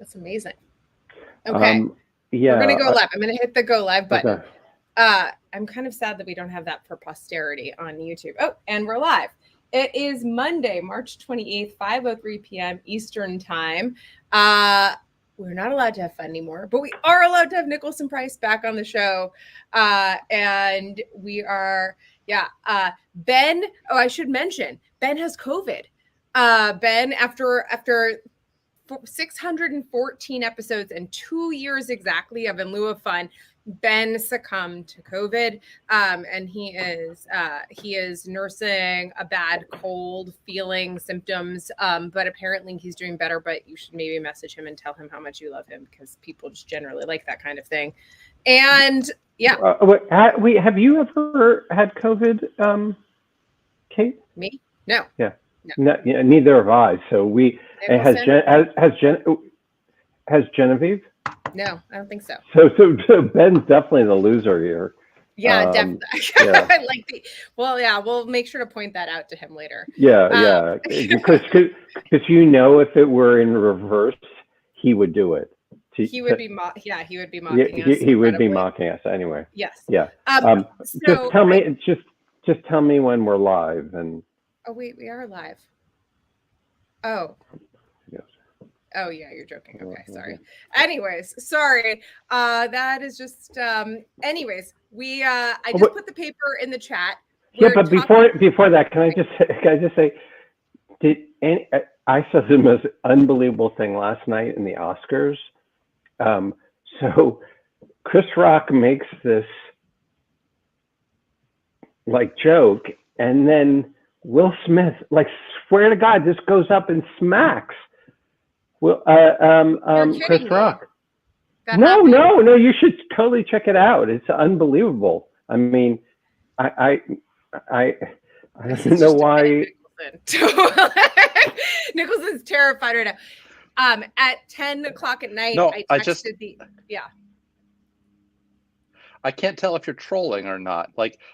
That's amazing. Okay. Yeah. We're going to go live. I'm going to hit the go live button. Okay. I'm kind of sad that we don't have that for posterity on YouTube. Oh, and we're live. It is Monday, March 28th, 5:03 p.m. Eastern Time. We're not allowed to have fun anymore, but we are allowed to have Nicholson Price back on the show. And we are, Ben, I should mention, Ben has COVID. Ben, after 614 episodes and 2 years exactly of In Lieu of Fun, Ben succumbed to COVID, and he is nursing a bad cold, feeling symptoms, but apparently he's doing better. But you should maybe message him and tell him how much you love him, because people just generally like that kind of thing. And yeah, have you ever had COVID, Kate? Me? No. Yeah. No, neither have I. So has Genevieve? No, I don't think so. So Ben's definitely the loser here. Yeah, definitely. Yeah. We'll make sure to point that out to him later. Yeah, because if it were in reverse, he would do it. He would be mocking us. He would be mocking us anyway. Yes. Yeah. Just tell me when we're live. And oh wait, we are live. Oh. Yes. Oh yeah, you're joking. Okay, sorry. Anyways, sorry. That is just. Anyways, I just put the paper in the chat. But before that, can I just say, I saw the most unbelievable thing last night in the Oscars. So Chris Rock makes this joke, and then Will Smith, swear to God, this goes up and smacks Chris Rock. No, you should totally check it out. It's unbelievable. I mean, I don't know why. Nicholson's terrified right now. At 10 o'clock at night, I texted I can't tell if you're trolling or not.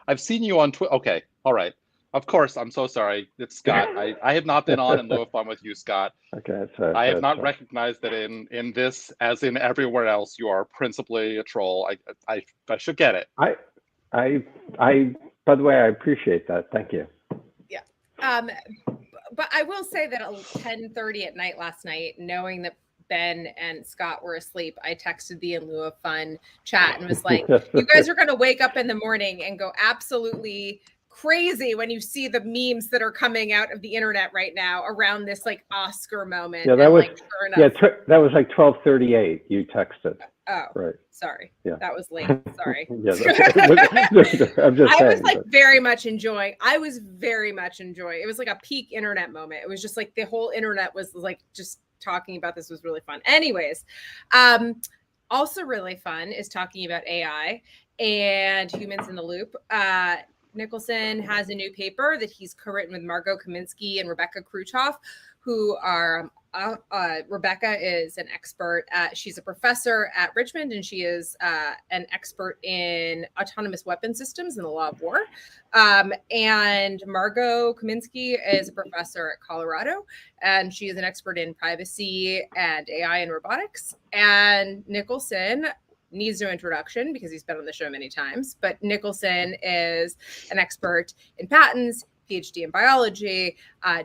I've seen you on Twitter. Okay, all right. Of course, I'm so sorry. It's Scott. I have not been on In Lieu of Fun with you, Scott. Okay, I have not recognized that in this, as in everywhere else, you are principally a troll. I should get it. I by the way, I appreciate that. Thank you. Yeah. But I will say that at 10:30 at night last night, knowing that Ben and Scott were asleep, I texted the In Lieu of Fun chat and was like, you guys are going to wake up in the morning and go absolutely crazy when you see the memes that are coming out of the internet right now around this Oscar moment. Yeah, that was that was 12:38. You texted. Oh, right. Sorry. Yeah, that was late. Sorry. I'm just saying. I was very much enjoying. It was like a peak internet moment. It was just the whole internet was just talking about this was really fun. Anyways, also really fun is talking about AI and humans in the loop. Nicholson has a new paper that he's co-written with Margot Kaminski and Rebecca Crootof, who are Rebecca is an expert she's a professor at Richmond, and she is an expert in autonomous weapon systems and the law of war. And Margot Kaminski is a professor at Colorado, and she is an expert in privacy and AI and robotics. And Nicholson needs no introduction because he's been on the show many times, but Nicholson is an expert in patents, PhD in biology,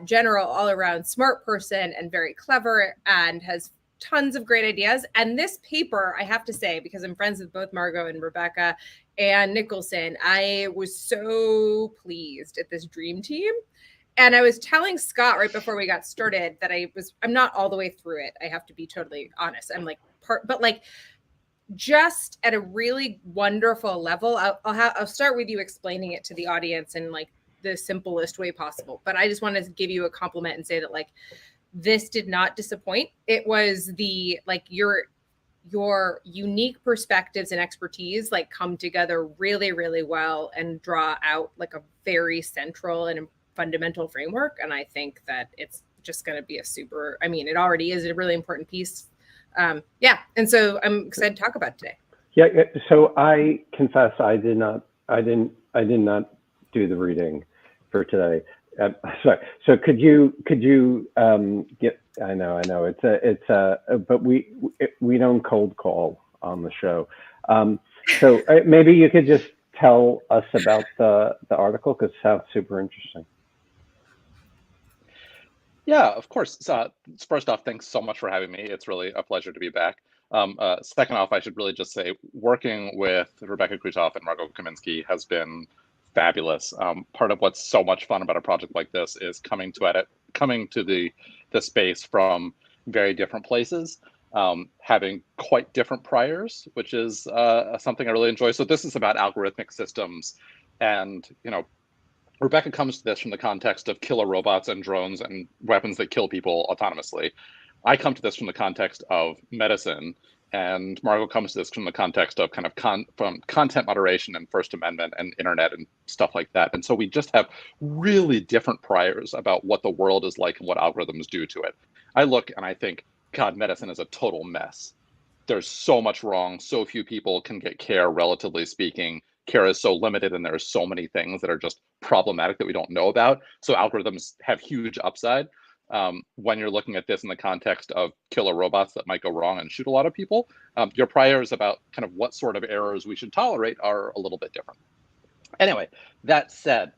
general all-around smart person and very clever, and has tons of great ideas. And this paper, I have to say, because I'm friends with both Margot and Rebecca and Nicholson, I was so pleased at this dream team. And I was telling Scott right before we got started that I'm not all the way through it. I have to be totally honest. I'm just at a really wonderful level. I'll start with you explaining it to the audience in the simplest way possible. But I just wanted to give you a compliment and say that this did not disappoint. It was the your unique perspectives and expertise come together really, really well and draw out a very central and fundamental framework. And I think that it's just going to be it already is a really important piece. And so I'm excited to talk about it today. Yeah. So I confess I did not do the reading for today. Sorry. So could you get? I know but we don't cold call on the show. So maybe you could just tell us about the article, because it sounds super interesting. Yeah, of course. So, first off, thanks so much for having me. It's really a pleasure to be back. Second off, I should really just say working with Rebecca Crootof and Margot Kaminski has been fabulous. Part of what's so much fun about a project like this is coming to the space from very different places, having quite different priors, which is something I really enjoy. So this is about algorithmic systems, and Rebecca comes to this from the context of killer robots and drones and weapons that kill people autonomously. I come to this from the context of medicine, and Margot comes to this from the context of kind of from content moderation and First Amendment and internet and stuff like that. And so we just have really different priors about what the world is like and what algorithms do to it. I look and I think, God, medicine is a total mess. There's so much wrong. So few people can get care, relatively speaking. Care is so limited, and there are so many things that are just problematic that we don't know about. So algorithms have huge upside. When you're looking at this in the context of killer robots that might go wrong and shoot a lot of people, your priors about kind of what sort of errors we should tolerate are a little bit different. Anyway, that said,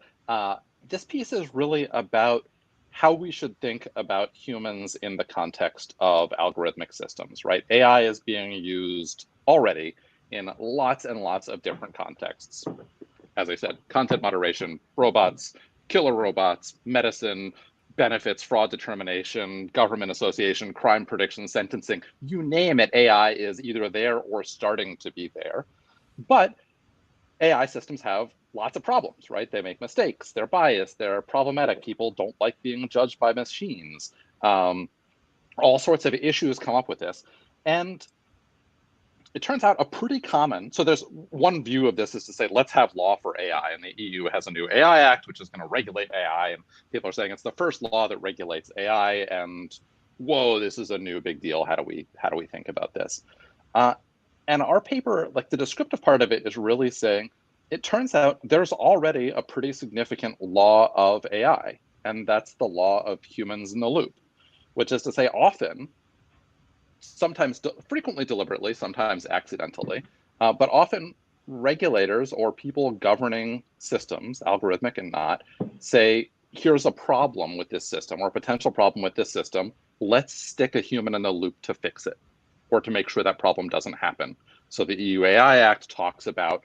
this piece is really about how we should think about humans in the context of algorithmic systems, right? AI is being used already in lots and lots of different contexts. As I said, content moderation, robots, killer robots, medicine, benefits, fraud determination, government association, crime prediction, sentencing, you name it, AI is either there or starting to be there. But AI systems have lots of problems, right? They make mistakes, they're biased, they're problematic, people don't like being judged by machines. All sorts of issues come up with this. And it turns out so there's one view of this is to say, let's have law for AI. And the EU has a new AI Act, which is going to regulate AI. And people are saying it's the first law that regulates AI. And whoa, this is a new big deal. How do we think about this? And our paper, like the descriptive part of it is really saying, it turns out there's already a pretty significant law of AI. And that's the law of humans in the loop, which is to say often, sometimes frequently deliberately, sometimes accidentally, but often regulators or people governing systems, algorithmic and not, say, here's a problem with this system or a potential problem with this system. Let's stick a human in the loop to fix it or to make sure that problem doesn't happen. So the EU AI Act talks about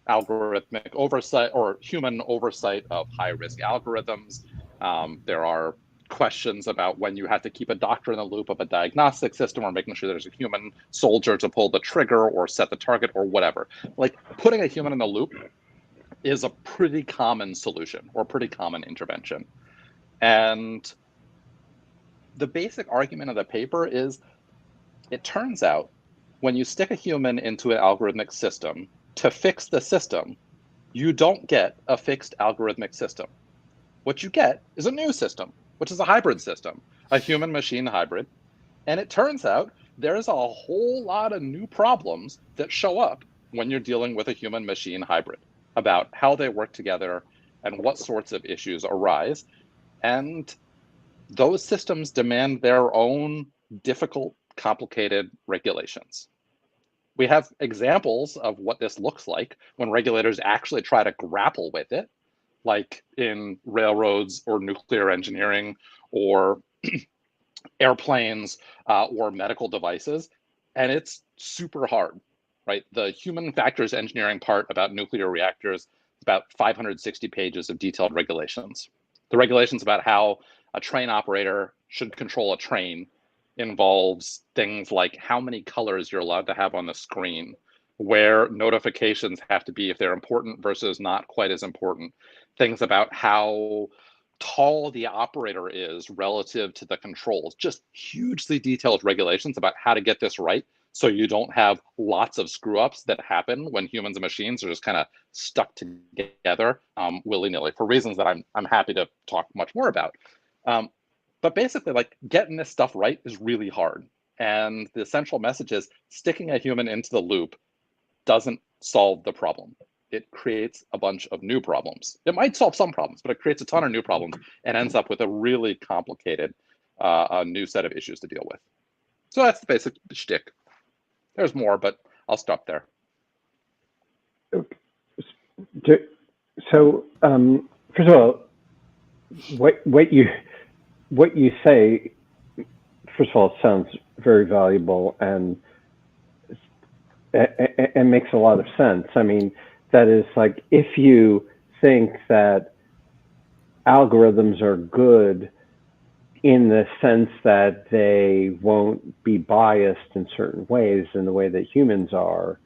algorithmic oversight or human oversight of high-risk algorithms. There are questions about when you have to keep a doctor in the loop of a diagnostic system or making sure there's a human soldier to pull the trigger or set the target or whatever. Like putting a human in the loop is a pretty common solution or pretty common intervention. And the basic argument of the paper is it turns out when you stick a human into an algorithmic system to fix the system, you don't get a fixed algorithmic system. What you get is a new system, which is a hybrid system, a human-machine hybrid. And it turns out there's a whole lot of new problems that show up when you're dealing with a human-machine hybrid about how they work together and what sorts of issues arise. And those systems demand their own difficult, complicated regulations. We have examples of what this looks like when regulators actually try to grapple with it, like in railroads or nuclear engineering or airplanes or medical devices. And it's super hard, right? The human factors engineering part about nuclear reactors is about 560 pages of detailed regulations. The regulations about how a train operator should control a train involves things like how many colors you're allowed to have on the screen, where notifications have to be if they're important versus not quite as important, things about how tall the operator is relative to the controls, just hugely detailed regulations about how to get this right so you don't have lots of screw ups that happen when humans and machines are just kind of stuck together willy-nilly for reasons that I'm happy to talk much more about. But basically, like getting this stuff right is really hard. And the central message is sticking a human into the loop doesn't solve the problem. it creates a bunch of new problems. It might solve some problems, but it creates a ton of new problems and ends up with a really complicated a new set of issues to deal with. So that's the basic shtick. There's more, but I'll stop there. So, first of all, what you say, first of all, sounds very valuable and makes a lot of sense. I mean, that is like, if you think that algorithms are good in the sense that they won't be biased in certain ways in the way that humans are,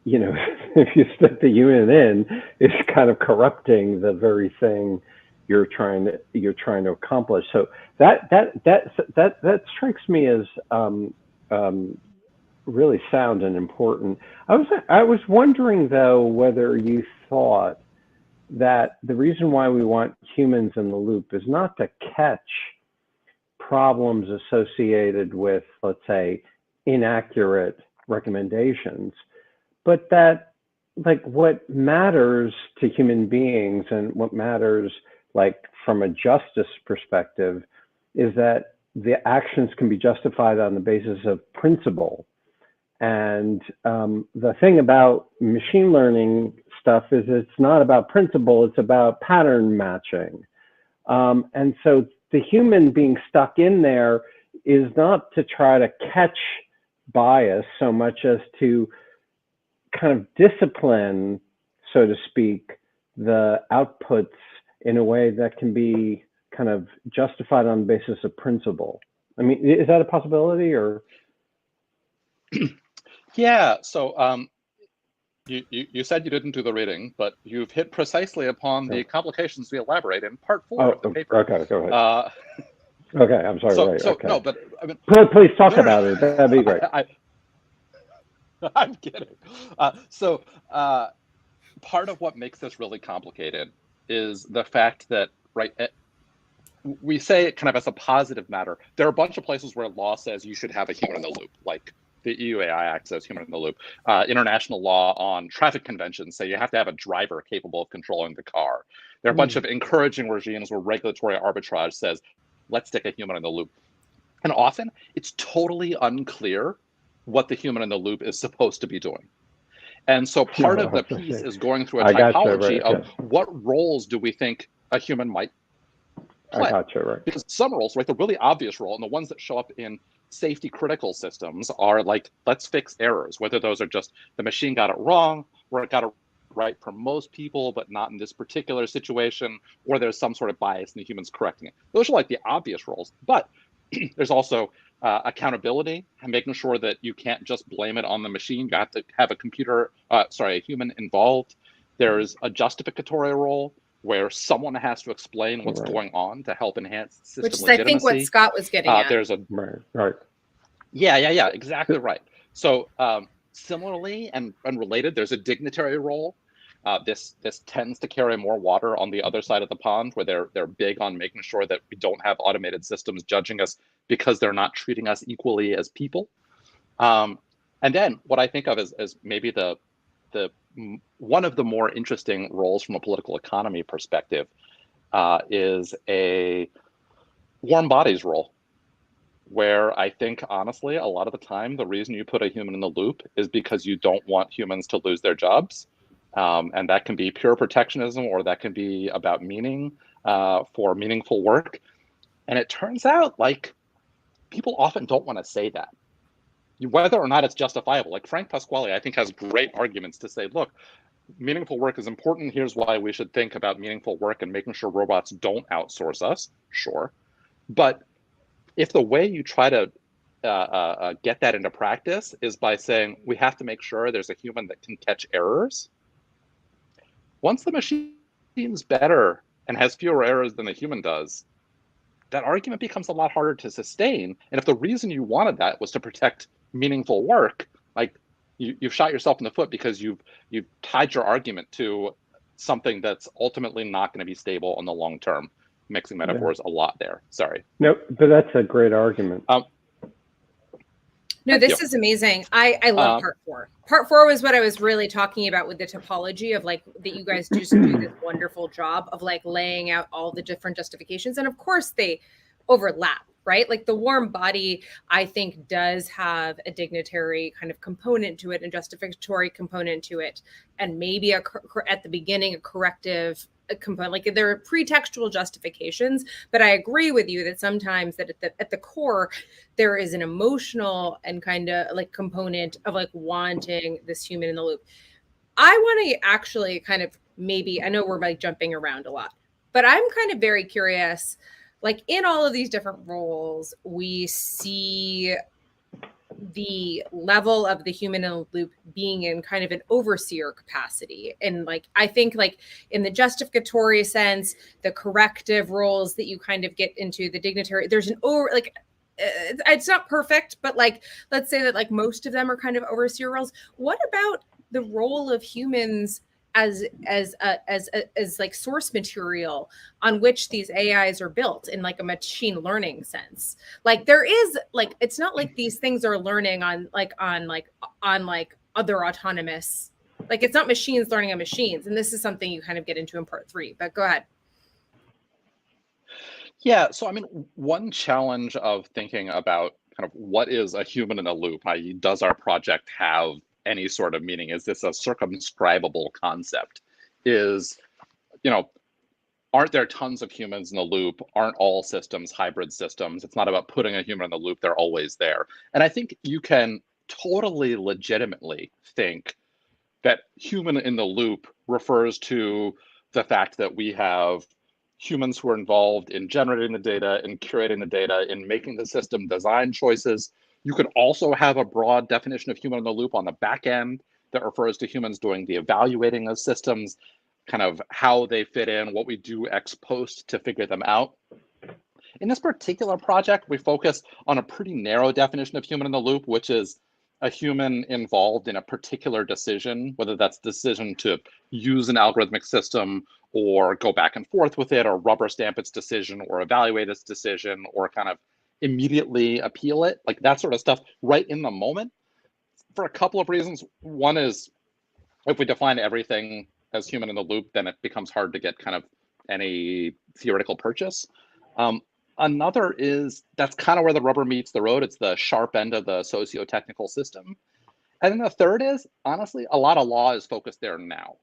you know, if you stick the human in, it's kind of corrupting the very thing you're trying to accomplish. So that strikes me as really sound and important. I was wondering though whether you thought that the reason why we want humans in the loop is not to catch problems associated with, let's say, inaccurate recommendations, but that like what matters to human beings and what matters like from a justice perspective is that the actions can be justified on the basis of principle. And the thing about machine learning stuff is it's not about principle, it's about pattern matching. And so the human being stuck in there is not to try to catch bias so much as to kind of discipline, so to speak, the outputs in a way that can be kind of justified on the basis of principle. I mean, is that a possibility or? Yeah, so you said you didn't do the reading, but you've hit precisely upon the complications we elaborate in part 4 of the paper. Okay, go ahead. Okay, I'm sorry. So, right, so okay. no, but I mean, please talk about it. That'd be great. I'm kidding. Part of what makes this really complicated is the fact that, right, we say it kind of as a positive matter. There are a bunch of places where law says you should have a human in the loop, like the EU AI Act says human in the loop. International law on traffic conventions say you have to have a driver capable of controlling the car. There are a bunch of encouraging regimes where regulatory arbitrage says, let's stick a human in the loop. And often it's totally unclear what the human in the loop is supposed to be doing. And so part of the piece is going through a typology of what roles do we think a human might play. Because some roles, right, the really obvious role, and the ones that show up in safety critical systems are like, let's fix errors, whether those are just the machine got it wrong, or it got it right for most people, but not in this particular situation, or there's some sort of bias and the human's correcting it. Those are like the obvious roles. But there's also accountability and making sure that you can't just blame it on the machine. You have to have a human involved. There's a justificatory role where someone has to explain what's going on to help enhance system legitimacy. Which is, I think, what Scott was getting at. There's a Yeah, exactly right. So similarly and related, there's a dignitary role. This tends to carry more water on the other side of the pond, where they're big on making sure that we don't have automated systems judging us because they're not treating us equally as people. And then what I think of as maybe the one of the more interesting roles from a political economy perspective is a warm bodies role, where I think, honestly, a lot of the time, the reason you put a human in the loop is because you don't want humans to lose their jobs. And that can be pure protectionism, or that can be about meaning for meaningful work. And it turns out, like, people often don't want to say that, whether or not it's justifiable. Like Frank Pasquale, I think, has great arguments to say, look, meaningful work is important. Here's why we should think about meaningful work and making sure robots don't outsource us. Sure. But if the way you try to get that into practice is by saying we have to make sure there's a human that can catch errors, once the machine's better and has fewer errors than the human does, that argument becomes a lot harder to sustain. And if the reason you wanted that was to protect meaningful work, like you've shot yourself in the foot, because you've tied your argument to something that's ultimately not going to be stable in the long term. Mixing metaphors a lot there. Sorry. No, but that's a great argument. No, Thank this you. is amazing. I love part 4. Part 4 was what I was really talking about with the topology of like that you guys just do this wonderful job of like laying out all the different justifications. And of course they overlap, right? Like the warm body, I think, does have a dignitary kind of component to it and justificatory component to it. And maybe at the beginning, a corrective component, like there are pretextual justifications, but I agree with you that sometimes that at the core, there is an emotional and kind of like component of like wanting this human in the loop. I want to actually kind of maybe, I know we're like jumping around a lot, but I'm kind of very curious, like in all of these different roles, we see the level of the human in the loop being in kind of an overseer capacity. And like, I think like in the justificatory sense, the corrective roles that you kind of get into, the dignitary, there's an it's not perfect, but like, let's say that like most of them are kind of overseer roles. What about the role of humans as like source material on which these AIs are built in like a machine learning sense? Like there is like, it's not like these things are learning on other autonomous, like it's not machines learning on machines. And this is something you kind of get into in part 3, but go ahead. Yeah, so I mean, one challenge of thinking about kind of what is a human in a loop, i.e., does our project have any sort of meaning? Is this a circumscribable concept? Is, aren't there tons of humans in the loop? Aren't all systems hybrid systems? It's not about putting a human in the loop, they're always there. And I think you can totally legitimately think that human in the loop refers to the fact that we have humans who are involved in generating the data, in curating the data, in making the system design choices. You could also have a broad definition of human in the loop on the back end that refers to humans doing the evaluating of systems, kind of how they fit in, what we do ex post to figure them out. In this particular project, we focus on a pretty narrow definition of human in the loop, which is a human involved in a particular decision, whether that's the decision to use an algorithmic system or go back and forth with it or rubber stamp its decision or evaluate its decision or kind of immediately appeal it, like that sort of stuff right in the moment, for a couple of reasons. One is if we define everything as human in the loop, then it becomes hard to get kind of any theoretical purchase. Another is that's kind of where the rubber meets the road. It's the sharp end of the socio-technical system. And then the third is, honestly, a lot of law is focused there now.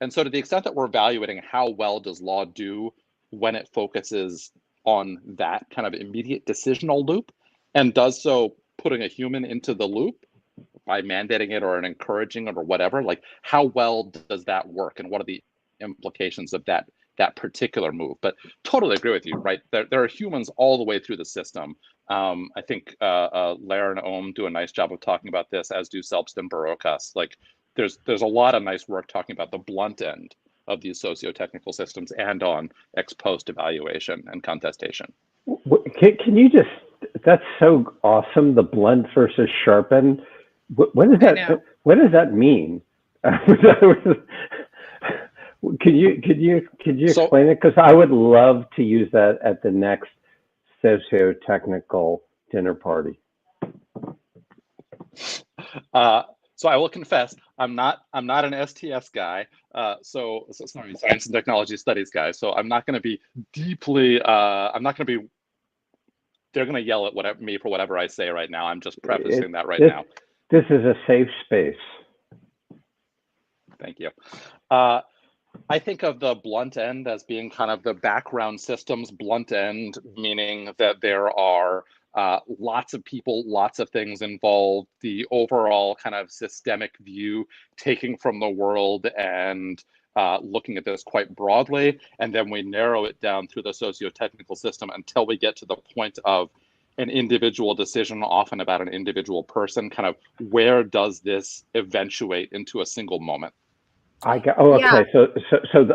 And so to the extent that we're evaluating how well does law do when it focuses on that kind of immediate decisional loop and does so putting a human into the loop by mandating it or encouraging it or whatever, like how well does that work and what are the implications of that particular move? But totally agree with you, right? There are humans all the way through the system. I think Lair and Ohm do a nice job of talking about this, as do Selbst and Barokas. Like there's a lot of nice work talking about the blunt end of these socio-technical systems and on ex post evaluation and contestation. Can you just, that's so awesome, the blunt versus sharpen. What does that mean? Can you explain it? Because I would love to use that at the next socio-technical dinner party. So I will confess, I'm not an STS guy. So sorry, science and technology studies guy. So I'm not going to be deeply. I'm not going to be. They're going to yell at me for whatever I say right now. I'm just prefacing that now. This is a safe space. Thank you. I think of the blunt end as being kind of the background systems blunt end, meaning that there are lots of people, lots of things involved, the overall kind of systemic view, taking from the world and looking at this quite broadly. And then we narrow it down through the socio-technical system until we get to the point of an individual decision, often about an individual person, kind of where does this eventuate into a single moment? Okay. Yeah. So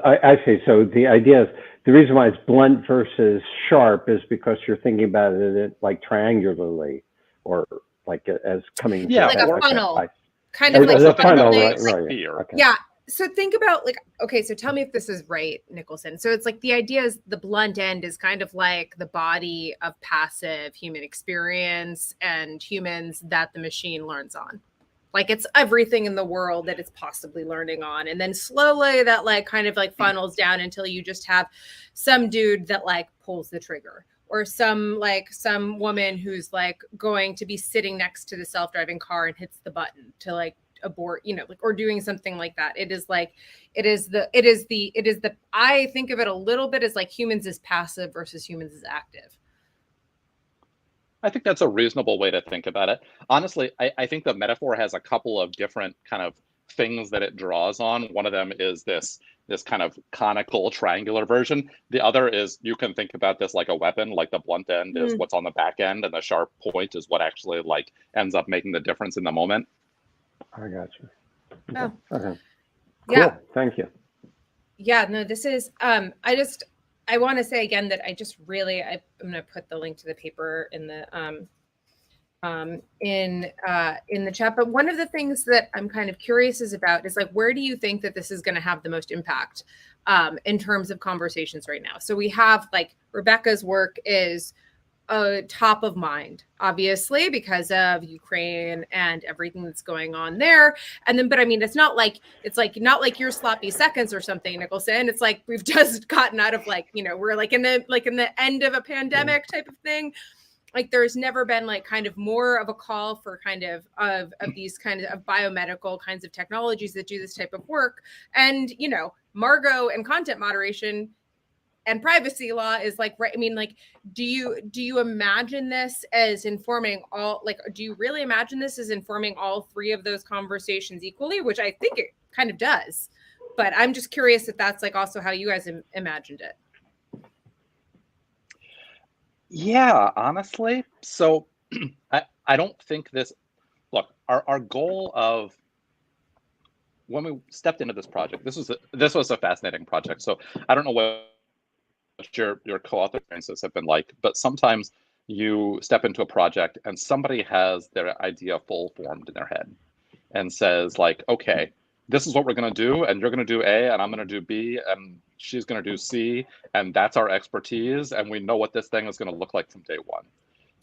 I see. So the idea is the reason why it's blunt versus sharp is because you're thinking about it like triangularly, or like as coming. Yeah, like a funnel. Okay. Kind of like a funnel, right? Okay. Okay. Yeah. So think about like, okay, so tell me if this is right, Nicholson. So it's like the idea is the blunt end is kind of like the body of passive human experience and humans that the machine learns on. Like it's everything in the world that it's possibly learning on. And then slowly that like kind of like funnels down until you just have some dude that like pulls the trigger, or some woman who's like going to be sitting next to the self-driving car and hits the button to like abort, like, or doing something like that. It is the I think of it a little bit as like humans as passive versus humans as active. I think that's a reasonable way to think about it. Honestly, I think the metaphor has a couple of different kind of things that it draws on. One of them is this kind of conical triangular version. The other is you can think about this like a weapon, like the blunt end is what's on the back end and the sharp point is what actually like ends up making the difference in the moment. I got you. Okay. Oh. Okay. Cool. Yeah. Thank you. Yeah, no, this is, I want to say again that I'm going to put the link to the paper in the, in the chat. But one of the things that I'm kind of curious about is like, where do you think that this is going to have the most impact in terms of conversations right now? So we have like Rebecca's work is top of mind, obviously, because of Ukraine and everything that's going on there. And then, but I mean, it's not like not like your sloppy seconds or something, Nicholson. It's like we've just gotten out of like, we're like in the end of a pandemic type of thing. Like there's never been like kind of more of a call for kind of these kind of biomedical kinds of technologies that do this type of work. And, Margot and content moderation and privacy law is like, right. I mean, like, do you imagine this as informing all, like, do you really imagine this as informing all three of those conversations equally, which I think it kind of does, but I'm just curious if that's like also how you guys imagined it. Yeah, honestly. So I don't think this, look, our goal of when we stepped into this project, this was a fascinating project. So I don't know what your co-author experiences have been like, but sometimes you step into a project and somebody has their idea full formed in their head and says like, okay, this is what we're going to do, and you're going to do A, and I'm going to do B, and she's going to do C, and that's our expertise, and we know what this thing is going to look like from day one.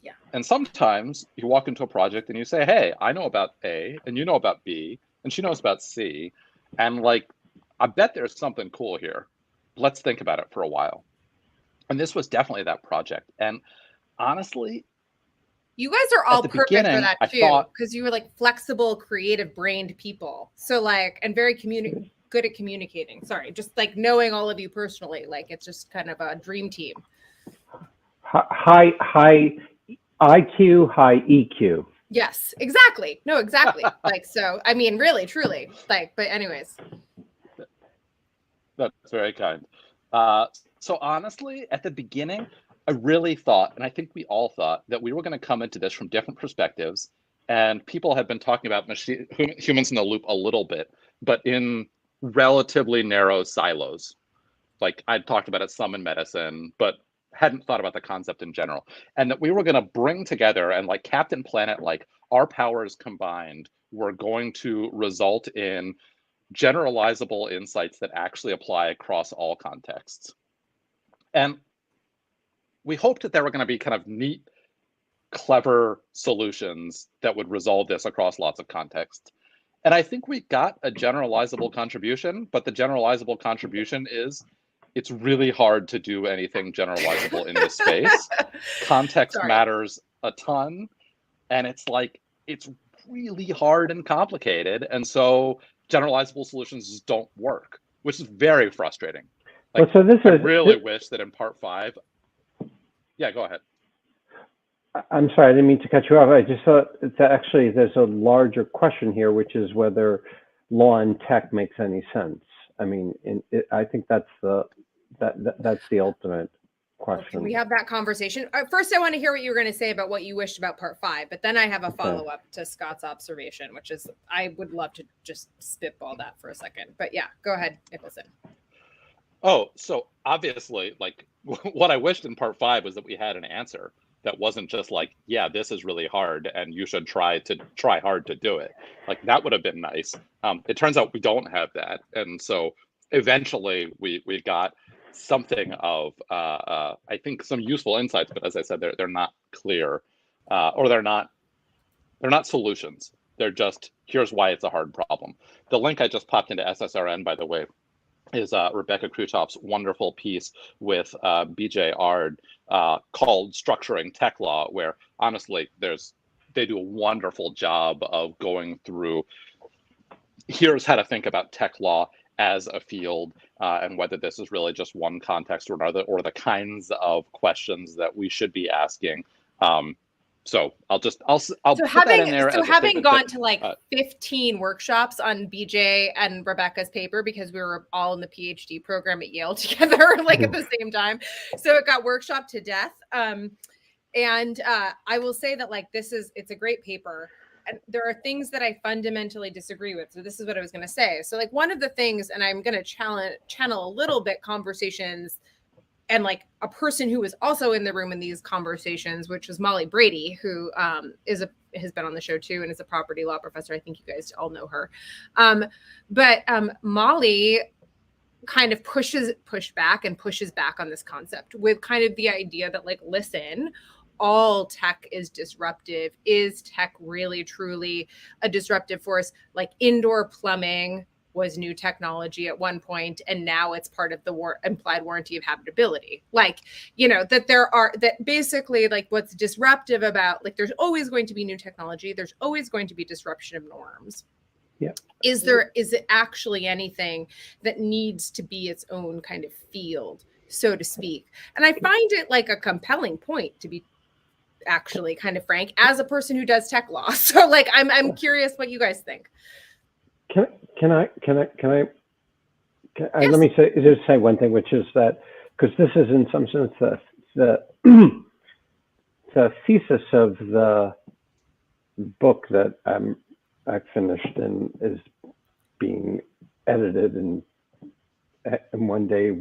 Yeah. And sometimes you walk into a project and you say, hey, I know about A, and you know about B, and she knows about C, and like, I bet there's something cool here. Let's think about it for a while. And this was definitely that project. And honestly, you guys are all perfect for that too, because you were like flexible, creative brained people. So like, and very good at communicating. Sorry, just like knowing all of you personally, like it's just kind of a dream team. High IQ, high EQ. Yes, exactly. No, exactly. Like, so, I mean, really, truly, like, but anyways. That's very kind. So honestly, at the beginning, I really thought, and I think we all thought, that we were going to come into this from different perspectives. And people had been talking about humans in the loop a little bit, but in relatively narrow silos. Like I'd talked about it some in medicine, but hadn't thought about the concept in general. And that we were going to bring together and like Captain Planet, like our powers combined were going to result in generalizable insights that actually apply across all contexts. And we hoped that there were going to be kind of neat, clever solutions that would resolve this across lots of contexts. And I think we got a generalizable contribution, but the generalizable contribution is it's really hard to do anything generalizable in this space. Context matters a ton. And it's like, it's really hard and complicated. And so generalizable solutions just don't work, which is very frustrating. Like, well, so I really wish that in part 5, yeah, go ahead. I'm sorry, I didn't mean to cut you off. I just thought that actually there's a larger question here, which is whether law and tech makes any sense. I mean, I think that's the ultimate question. Can we have that conversation? First, I want to hear what you were going to say about what you wished about part 5, but then I have a follow-up to Scott's observation, which is I would love to just spitball that for a second. But yeah, go ahead, Nicholson. Oh, so obviously, like what I wished in part 5 was that we had an answer. that wasn't just like, yeah, this is really hard and you should try hard to do it. Like that would have been nice. It turns out we don't have that. And so eventually we got something of, I think, some useful insights, but as I said, they're not clear, or they're not solutions. They're just, here's why it's a hard problem. The link I just popped into SSRN, by the way, is Rebecca Croutof's wonderful piece with BJ Ard called Structuring Tech Law, where honestly, they do a wonderful job of going through, here's how to think about tech law as a field, and whether this is really just one context or another, or the kinds of questions that we should be asking. So I'll put that in there. So having gone to like 15 workshops on BJ and Rebecca's paper, because we were all in the PhD program at Yale together, like at the same time. So it got workshopped to death. And I will say that like, it's a great paper. And there are things that I fundamentally disagree with. So this is what I was going to say. So like one of the things, and I'm going to channel a little bit conversations and like a person who was also in the room in these conversations, which was Molly Brady, who has been on the show too, and is a property law professor. I think you guys all know her. But Molly kind of pushes back on this concept with kind of the idea that like, listen, all tech is disruptive. Is tech really truly a disruptive force? Like indoor plumbing was new technology at one point, and now it's part of the implied warranty of habitability. Like, that basically like what's disruptive about, like, there's always going to be new technology. There's always going to be disruption of norms. Yeah. Is it actually anything that needs to be its own kind of field, so to speak? And I find it like a compelling point, to be actually kind of frank, as a person who does tech law. So like, I'm curious what you guys think. Can I Yes. let me say one thing, which is that, because this is in some sense the thesis of the book that I finished and is being edited and one day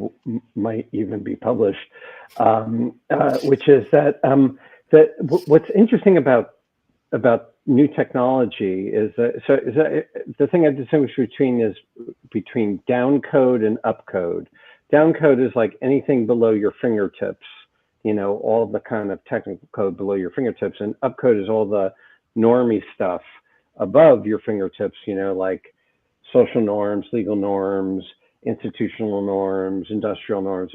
might even be published, which is that what's interesting about new technology is that the thing I distinguish between downcode and upcode. Downcode is like anything below your fingertips, all the kind of technical code below your fingertips, and upcode is all the normie stuff above your fingertips, like social norms, legal norms, institutional norms, industrial norms.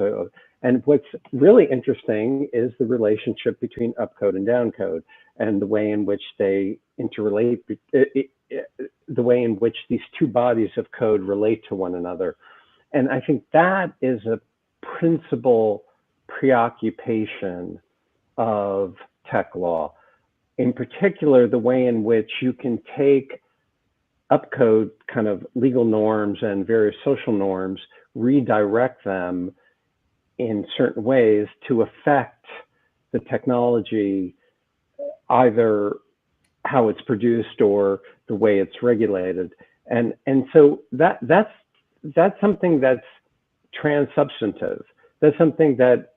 And what's really interesting is the relationship between upcode and downcode, and the way in which they interrelate, the way in which these two bodies of code relate to one another. And I think that is a principal preoccupation of tech law. In particular, the way in which you can take upcode kind of legal norms and various social norms, redirect them in certain ways to affect the technology, either how it's produced or the way it's regulated. And so that's something that's transsubstantive. That's something that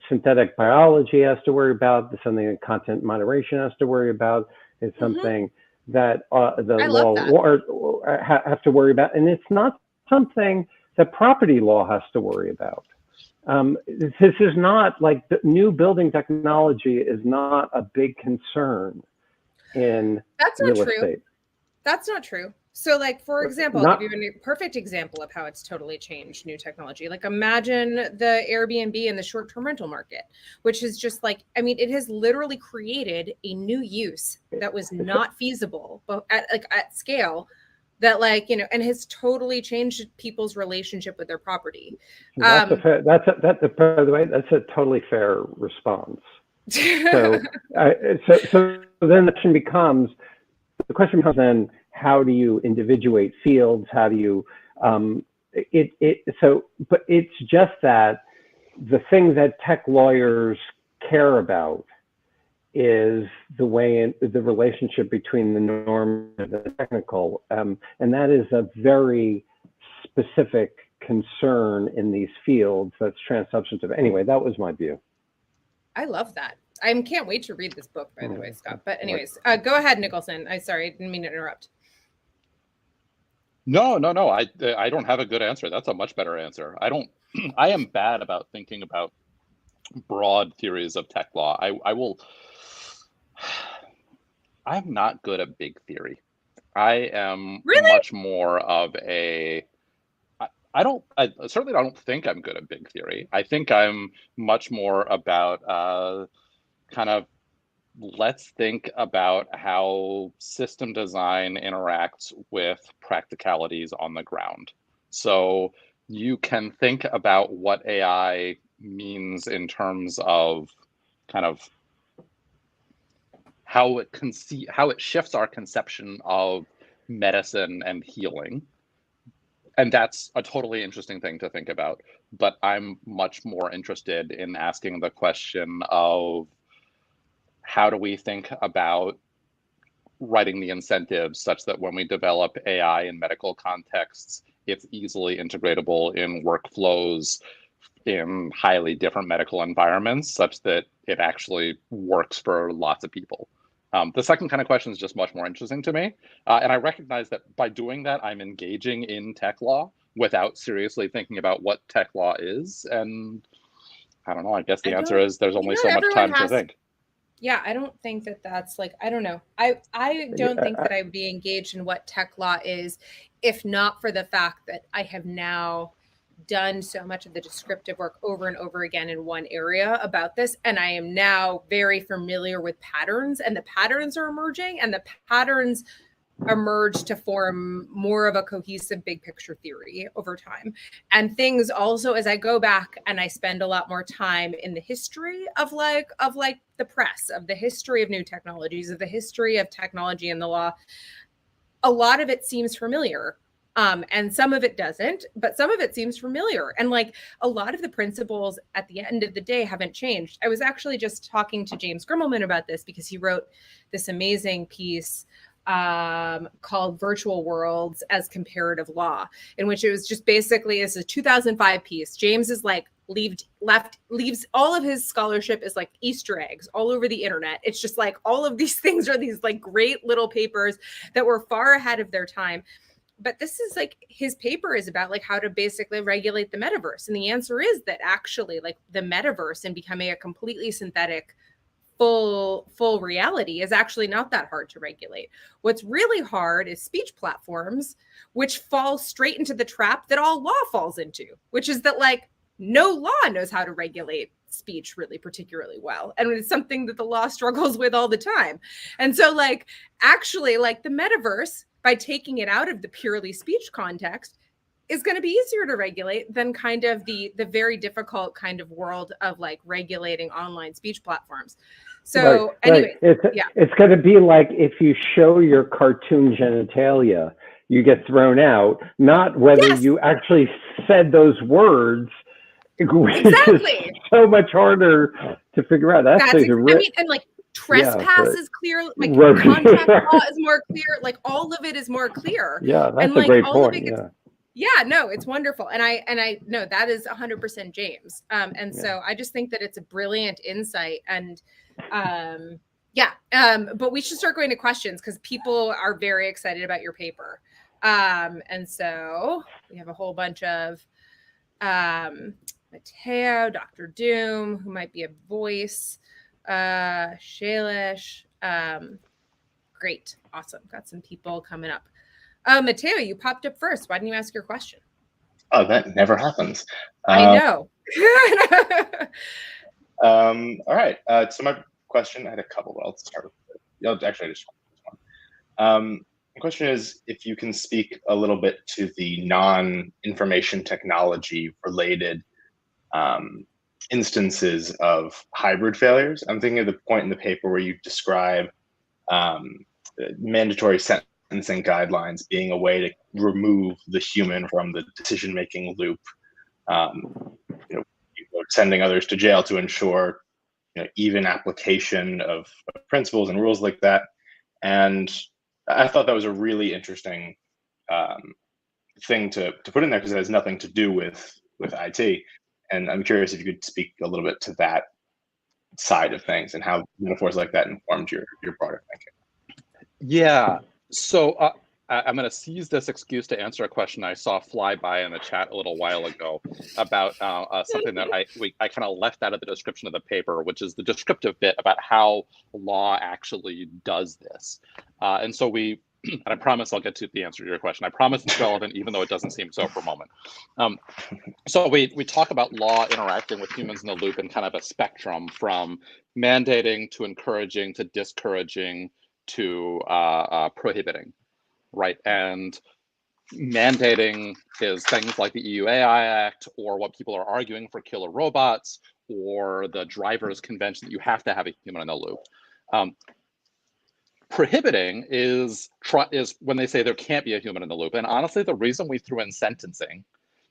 synthetic biology has to worry about. That's something that content moderation has to worry about. It's something that the law have to worry about. And it's not something that property law has to worry about. This is not like the new building technology is not a big concern in real estate. That's not true. So like, for example, I'll give you a perfect example of how it's totally changed new technology. Like imagine the Airbnb and the short-term rental market, which is just like, I mean, it has literally created a new use that was not feasible, but at scale, that like, and has totally changed people's relationship with their property. By the way, that's a totally fair response. So then the question becomes then, how do you individuate fields? How do you, but it's just that the thing that tech lawyers care about is the way in the relationship between the norm and the technical. And that is a very specific concern in these fields that's transsubstantive. Anyway, that was my view. I love that. I can't wait to read this book, by the way, Scott. But anyways, go ahead, Nicholson. Sorry, didn't mean to interrupt. No. I don't have a good answer. That's a much better answer. I am bad about thinking about broad theories of tech law. I'm not good at big theory. I am Really? much more of a, I certainly don't think I'm good at big theory. I think I'm much more about kind of, let's think about how system design interacts with practicalities on the ground. So you can think about what AI means in terms of kind of how it shifts our conception of medicine and healing. And that's a totally interesting thing to think about. But I'm much more interested in asking the question of, how do we think about writing the incentives such that when we develop AI in medical contexts, it's easily integratable in workflows in highly different medical environments such that it actually works for lots of people. The second kind of question is just much more interesting to me. And I recognize that by doing that, I'm engaging in tech law without seriously thinking about what tech law is. And I don't know, I guess the answer is there's only so much time to think. Yeah, I don't think that that's like, I don't know. I don't think that I would be engaged in what tech law is if not for the fact that I have now done so much of the descriptive work over and over again in one area about this. And I am now very familiar with patterns, and the patterns are emerging, and the patterns emerge to form more of a cohesive big picture theory over time. And things also, as I go back and I spend a lot more time in the history of like the press, of the history of new technologies, of the history of technology and the law, a lot of it seems familiar. And some of it doesn't, but some of it seems familiar. And like a lot of the principles at the end of the day haven't changed. I was actually just talking to James Grimmelman about this because he wrote this amazing piece called Virtual Worlds as Comparative Law, in which it was just basically, it's a 2005 piece. James is like leaves all of his scholarship is like Easter eggs all over the internet. It's just like all of these things are these like great little papers that were far ahead of their time. But this is like, his paper is about like how to basically regulate the metaverse. And the answer is that actually like the metaverse and becoming a completely synthetic full reality is actually not that hard to regulate. What's really hard is speech platforms, which fall straight into the trap that all law falls into, which is that like no law knows how to regulate speech really particularly well. And it's something that the law struggles with all the time. And so like, actually like the metaverse, by taking it out of the purely speech context, is going to be easier to regulate than kind of the very difficult kind of world of like regulating online speech platforms. So anyway, it's going to be like if you show your cartoon genitalia, you get thrown out, not whether you actually said those words, which is so much harder to figure out. And like trespass is clear, like contract law is more clear, like all of it is more clear. Yeah, that's and like a great all point. Of it gets, yeah, no, it's wonderful. And I know that is 100% James. So I just think that it's a brilliant insight. And but we should start going to questions because people are very excited about your paper. And so we have a whole bunch of Mateo, Dr. Doom, who might be a voice, Shailesh. Great. Awesome. Got some people coming up. Mateo, you popped up first. Why didn't you ask your question? Oh, that never happens. I know. All right. So my question, I had a couple, but I'll start with actually I just want one. The question is if you can speak a little bit to the non-information technology related instances of hybrid failures. I'm thinking of the point in the paper where you describe mandatory sentencing guidelines being a way to remove the human from the decision-making loop. Sending others to jail to ensure even application of principles and rules like that. And I thought that was a really interesting thing to put in there because it has nothing to do with IT. And I'm curious if you could speak a little bit to that. side of things and how metaphors like that informed your broader thinking. Yeah. So I'm going to seize this excuse to answer a question I saw fly by in the chat a little while ago about something that I kind of left out of the description of the paper, which is the descriptive bit about how law actually does this. And so and I promise I'll get to the answer to your question. I promise it's relevant, even though it doesn't seem so for a moment. So we talk about law interacting with humans in the loop in kind of a spectrum from mandating to encouraging to discouraging to prohibiting, right? And mandating is things like the EU AI Act, or what people are arguing for killer robots, or the drivers' convention that you have to have a human in the loop. Prohibiting is when they say there can't be a human in the loop. And honestly, the reason we threw in sentencing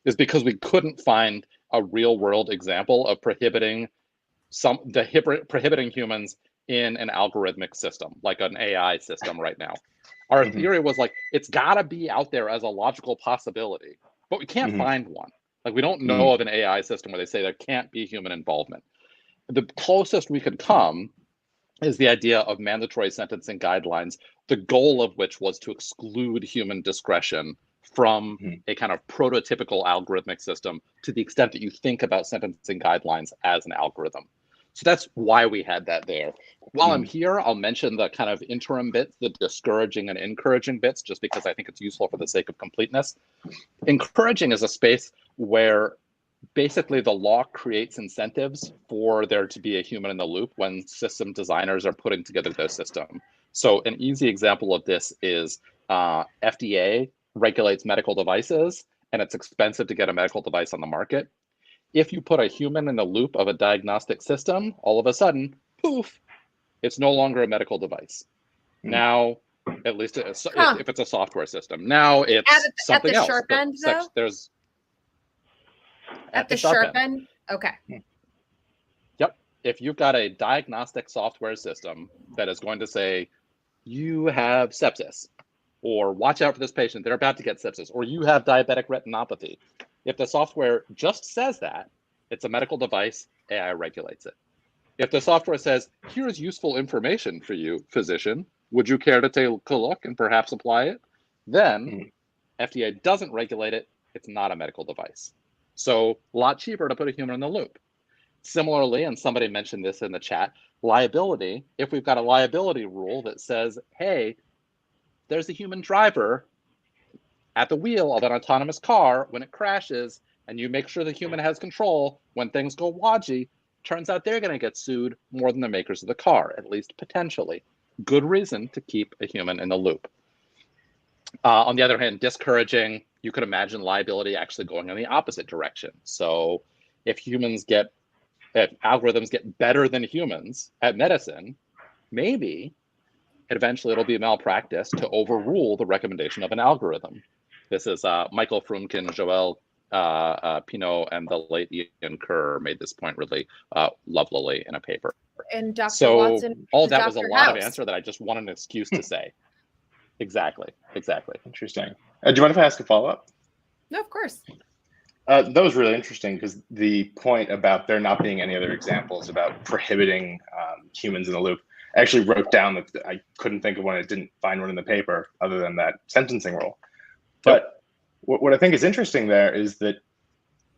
is because we couldn't find a real world example of prohibiting humans in an algorithmic system, like an AI system right now. Our theory was like, it's gotta be out there as a logical possibility, but we can't find one. Like, we don't know of an AI system where they say there can't be human involvement. The closest we could come is the idea of mandatory sentencing guidelines, the goal of which was to exclude human discretion from a kind of prototypical algorithmic system, to the extent that you think about sentencing guidelines as an algorithm. So that's why we had that there. While I'm here, I'll mention the kind of interim bits, the discouraging and encouraging bits, just because I think it's useful for the sake of completeness. Encouraging is a space where basically the law creates incentives for there to be a human in the loop when system designers are putting together their system. So an easy example of this is FDA regulates medical devices, and it's expensive to get a medical device on the market. If you put a human in the loop of a diagnostic system, all of a sudden, poof, it's no longer a medical device. Now, at least if it's a software system, now it's something else. At the sharp end, though? There's at the sharp end? Okay. Yep. If you've got a diagnostic software system that is going to say, you have sepsis, or watch out for this patient, they're about to get sepsis, or you have diabetic retinopathy. If the software just says that, it's a medical device, AI regulates it. If the software says, here's useful information for you, physician, would you care to take a look and perhaps apply it? Then FDA doesn't regulate it, it's not a medical device. So a lot cheaper to put a human in the loop. Similarly, and somebody mentioned this in the chat, liability, if we've got a liability rule that says, hey, there's a human driver at the wheel of an autonomous car when it crashes, and you make sure the human has control when things go wodgy, turns out they're going to get sued more than the makers of the car, at least potentially. Good reason to keep a human in the loop. On the other hand, discouraging, you could imagine liability actually going in the opposite direction. So if algorithms get better than humans at medicine, maybe eventually it'll be malpractice to overrule the recommendation of an algorithm. This is Michael Frumkin, Joel Pinot, and the late Ian Kerr made this point really lovelily in a paper. And Dr. So Watson, all that was a Dr. lot House. of answer that I just wanted an excuse to say. Exactly. Interesting. Do you mind if I ask a follow-up? No, of course. That was really interesting, because the point about there not being any other examples about prohibiting humans in the loop, I actually wrote down that I couldn't think of one. I didn't find one in the paper other than that sentencing rule. But what I think is interesting there is that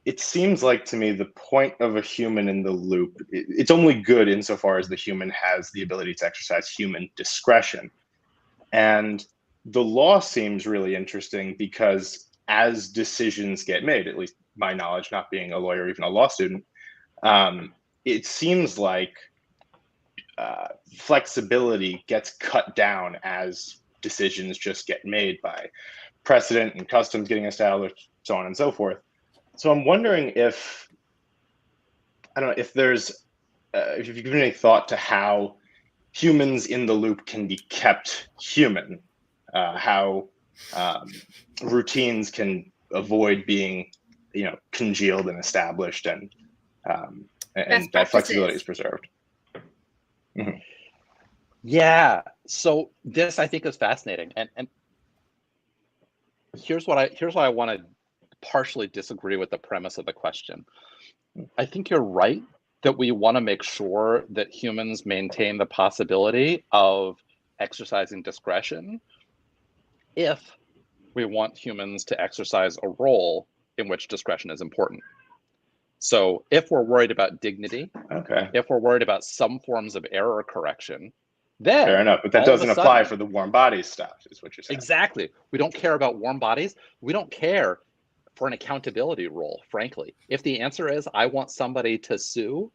it seems like to me the point of a human in the loop, it's only good insofar as the human has the ability to exercise human discretion. And the law seems really interesting because as decisions get made, at least my knowledge, not being a lawyer, even a law student, it seems like flexibility gets cut down as decisions just get made by precedent and customs getting established, so on and so forth. So I'm wondering if, I don't know, if there's, if you've given any thought to how humans in the loop can be kept human, how routines can avoid being, congealed and established, and that flexibility is preserved. Yeah. So this I think is fascinating, and here's why I want to partially disagree with the premise of the question. I think you're right that we want to make sure that humans maintain the possibility of exercising discretion if we want humans to exercise a role in which discretion is important. So if we're worried about dignity, Okay. if we're worried about some forms of error correction, then Fair enough, but that all of a doesn't apply sudden- for the warm bodies stuff, is what you're saying. Exactly. We don't care about warm bodies. We don't care for an accountability role, frankly. If the answer is I want somebody to sue,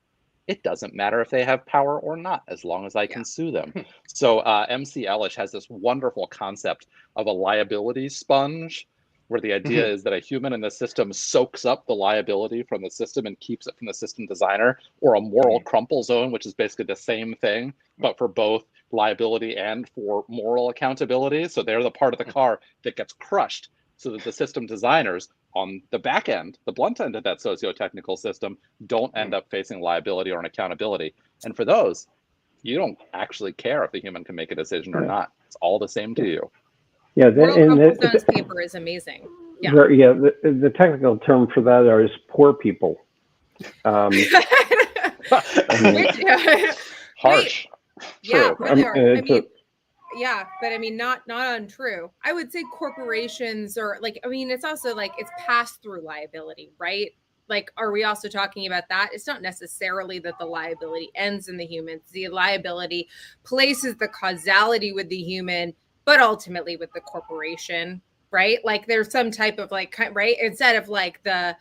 it doesn't matter if they have power or not, as long as I can sue them. So MC Elish has this wonderful concept of a liability sponge, where the idea is that a human in the system soaks up the liability from the system and keeps it from the system designer, or a moral crumple zone, which is basically the same thing, but for both liability and for moral accountability. So they're the part of the car that gets crushed, so that the system designers on the back end, the blunt end of that socio-technical system, don't end up facing liability or an accountability. And for those, you don't actually care if the human can make a decision or not. It's all the same to you. Yeah, World Zone's paper is amazing. Yeah. The technical term for that is poor people. Harsh. Yeah, True. really hard. I mean, yeah, but I mean, not untrue. I would say corporations are like, I mean, it's also like it's pass-through liability, right? Like, are we also talking about that? It's not necessarily that the liability ends in the humans. The liability places the causality with the human, but ultimately with the corporation, right? Like there's some type of like, right? Instead of like a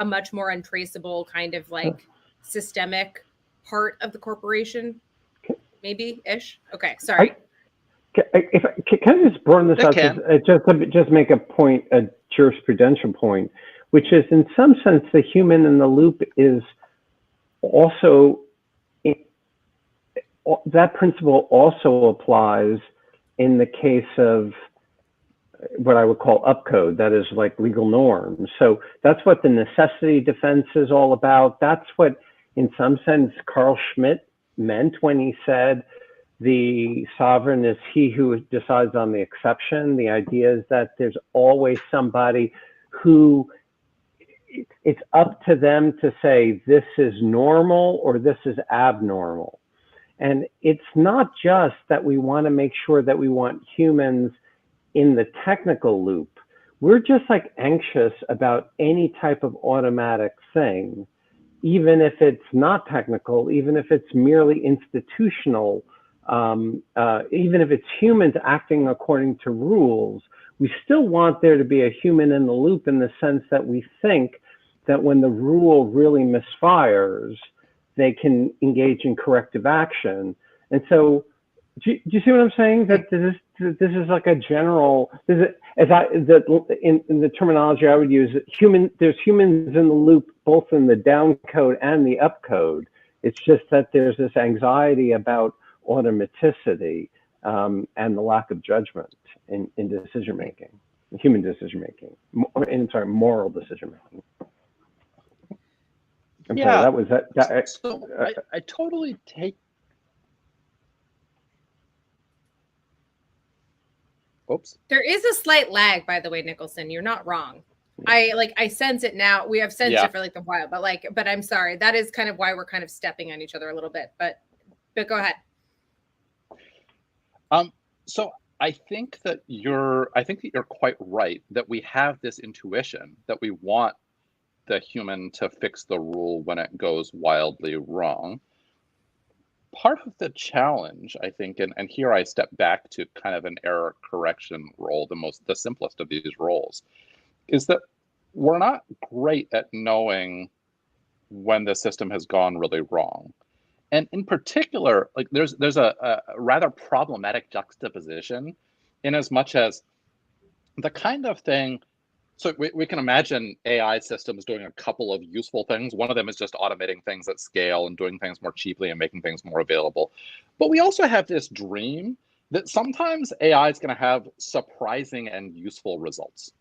much more untraceable kind of like systemic part of the corporation, maybe ish. Okay, sorry. Can I just broaden this out? Just make a point, a jurisprudential point, which is in some sense the human in the loop is also, that principle also applies in the case of what I would call upcode, that is like legal norms. So that's what the necessity defense is all about. That's what, in some sense, Carl Schmitt meant when he said the sovereign is he who decides on the exception. The idea is that there's always somebody who it's up to them to say this is normal or this is abnormal. And it's not just that we want to make sure that we want humans in the technical loop. We're just like anxious about any type of automatic thing, even if it's not technical, even if it's merely institutional, even if it's humans acting according to rules. We still want there to be a human in the loop in the sense that we think that when the rule really misfires, they can engage in corrective action. And so, do you see what I'm saying? That this is like a general. In the terminology I would use, there's humans in the loop, both in the down code and the up code. It's just that there's this anxiety about automaticity and the lack of judgment in decision making, human decision making, moral decision making. Yeah, sorry, that was so I totally take. Oops. There is a slight lag, by the way, Nicholson. You're not wrong. I sense it now. We have sensed it for like a while, but I'm sorry. That is kind of why we're kind of stepping on each other a little bit. But go ahead. So I think that you're quite right that we have this intuition that we want the human to fix the rule when it goes wildly wrong. Part of the challenge, I think, and here I step back to kind of an error correction role, the simplest of these roles, is that we're not great at knowing when the system has gone really wrong. And in particular, like there's a rather problematic juxtaposition in as much as the kind of thing. So we can imagine AI systems doing a couple of useful things. One of them is just automating things at scale and doing things more cheaply and making things more available. But we also have this dream that sometimes AI is going to have surprising and useful results.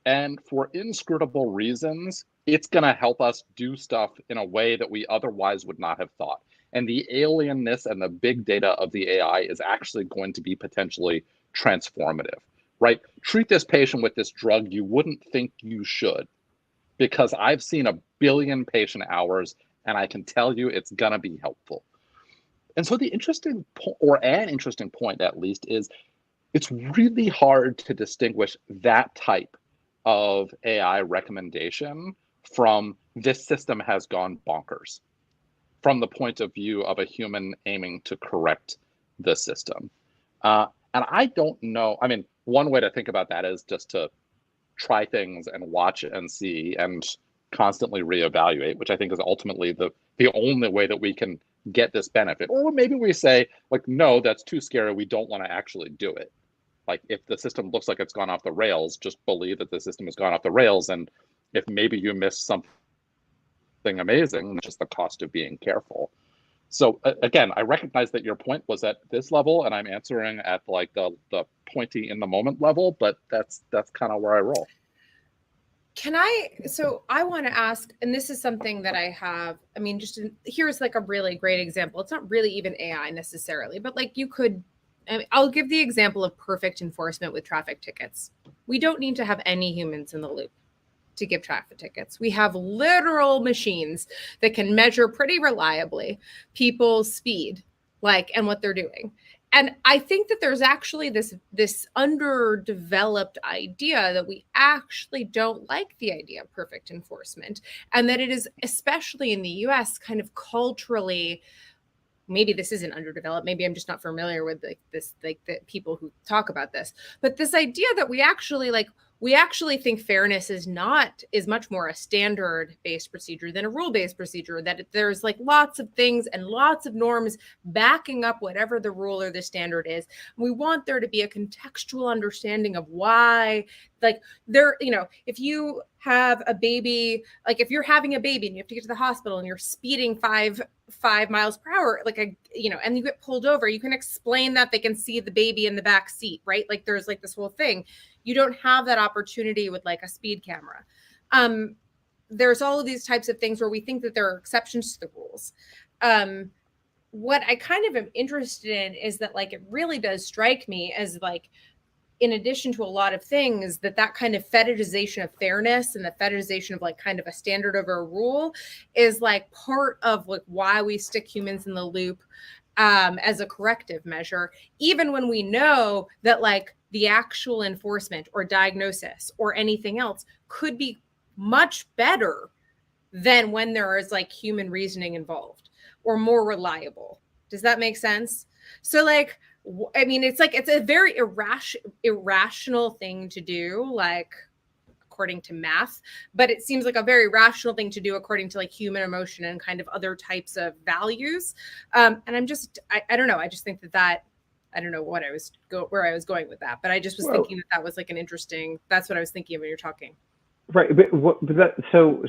And for inscrutable reasons, it's going to help us do stuff in a way that we otherwise would not have thought. And the alienness and the big data of the AI is actually going to be potentially transformative. Right? Treat this patient with this drug you wouldn't think you should, because I've seen 1 billion patient hours And I can tell you it's going to be helpful. And so the interesting an interesting point, at least, is it's really hard to distinguish that type of AI recommendation from this system has gone bonkers from the point of view of a human aiming to correct the system. And I don't know. I mean, one way to think about that is just to try things and watch and see and constantly reevaluate, which I think is ultimately the only way that we can get this benefit. Or maybe we say, like, no, that's too scary. We don't want to actually do it. Like, if the system looks like it's gone off the rails, just believe that the system has gone off the rails. And if maybe you missed something amazing, it's just the cost of being careful. So again, I recognize that your point was at this level, and I'm answering at like the pointy in the moment level, but that's kind of where I roll. So I want to ask, and this is something that I have, I mean, here's like a really great example. It's not really even AI necessarily, but like I'll give the example of perfect enforcement with traffic tickets. We don't need to have any humans in the loop to give traffic tickets. We have literal machines that can measure pretty reliably people's speed, and what they're doing. And I think that there's actually this underdeveloped idea that we actually don't like the idea of perfect enforcement, and that it is, especially in the US, kind of culturally, maybe this isn't underdeveloped, maybe I'm just not familiar with the people who talk about this, but this idea that we actually think fairness is much more a standard-based procedure than a rule-based procedure, that there's like lots of things and lots of norms backing up whatever the rule or the standard is. We want there to be a contextual understanding of why, if you have a baby, like if you're having a baby and you have to get to the hospital and you're speeding five miles per hour, and you get pulled over, you can explain that they can see the baby in the back seat, right? Like there's like this whole thing. You don't have that opportunity with like a speed camera. There's all of these types of things where we think that there are exceptions to the rules. What I kind of am interested in is that like, it really does strike me as like, in addition to a lot of things, that kind of fetishization of fairness and the fetishization of like kind of a standard over a rule is like part of like why we stick humans in the loop as a corrective measure, even when we know that like the actual enforcement or diagnosis or anything else could be much better than when there is like human reasoning involved or more reliable. Does that make sense? So like, I mean, it's a very irrational thing to do, like according to math, but it seems like a very rational thing to do according to like human emotion and kind of other types of values. And I don't know. I just think that I don't know where I was going with that, but I just was thinking that was like that's what I was thinking of when you're talking. Right. So